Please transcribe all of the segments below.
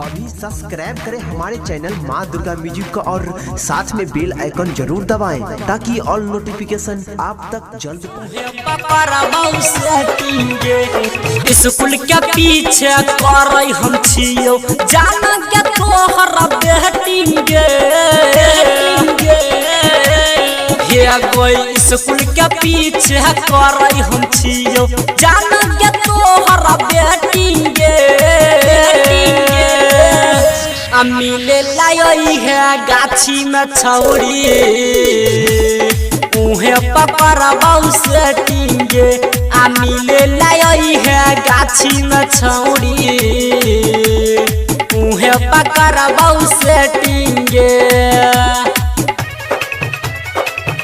अभी सब्सक्राइब करें हमारे चैनल माँ दुर्गा म्यूजिक को और साथ में बेल आइकन जरूर दबाएं ताकि ऑल नोटिफिकेशन आप तक जल्द स्कूल के पीछे कर हम छियो जाना के तोहर बेटिंगे स्कूल के पीछे कर हम छियो जाना के तोहर बेटिंगे मिले लाई है गाछी में छौड़ी उहे पकड़बौ सेटिंगे मिले लाई है गाछी में छौड़ी उहे पकड़बौ सेटिंगे।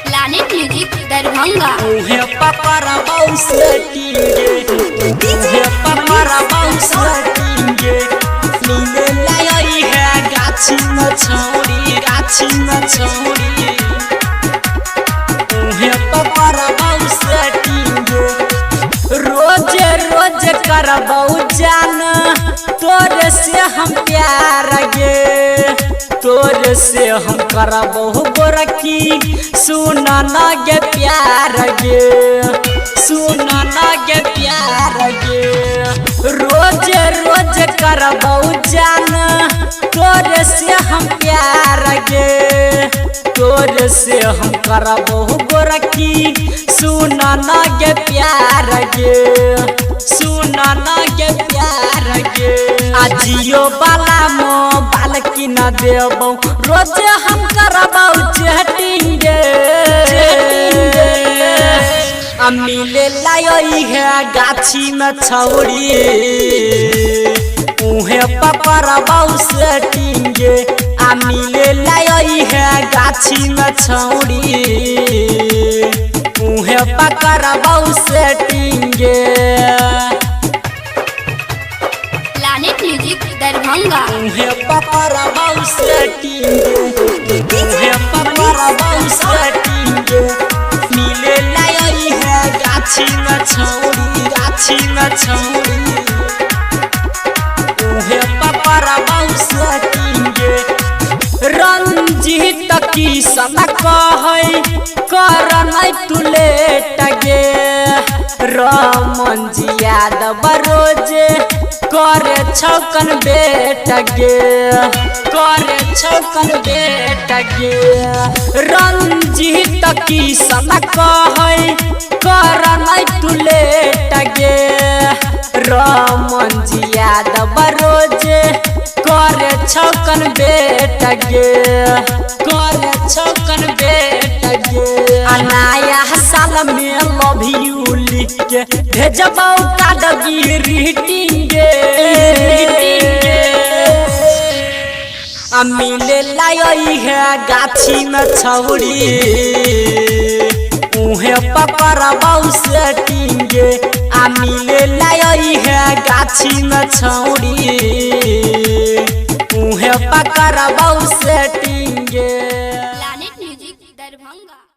प्लैनेट म्यूजिक दरभंगा उहे पकड़बौ सेटिंगे उहे पकड़बौ सेटिंगे मिले लाई है गाछी में छौड़ी गाछी में छौड़ी उहे पकड़बौ सेटिंगे रोज रोज करबौ जान तोरे से हम प्यार गे तोरे से हम करबौ गोरखी सुन न गे प्यार गे सुन न गे प्यार गे रोज रोज करबौ जान तोरे से हम प्यार गे तोरे से हम करबौ गोरखी सुन न गे प्यार गे सुन न गे प्यार गे आजियो बाला मोबाइल की न देबौ रोज हम करबौ चैटिंगे मिले लाई है गाछी में छौड़ी उहे पकड़बौ सेटिंगे मिले लाई है गाछी में छौड़ी उहे पकड़बौ सेटिंगे। प्लैनेट म्यूजिक दरभंगा उहे पकड़बौ सेटिंगे उहे पकड़बौ सेटिंगे मिले लाई है गाछी में छौड़ी गाछी में छौड़ी उहे पकड़बौ सेटिंगे। रंजीत की सना कहै कर नै तू लेट गे रमन जी यादव रोज करे छौकन बेट गे करे छौकन बेट गे रंजीत की सना कहै कर नै तू लेट गे रमन जी यादव रोज करे छौकन बेट गे करे छौकन बेट गे अनाया साल में लव यू लिख के भेजबौ कादगी रीटिंगे मिले लाई है गाछी में छौड़ी उहे पकड़बौ सेटिंगे मिले लाई है गाछी में छौड़ी उहे पकड़बौ सेटिंगे।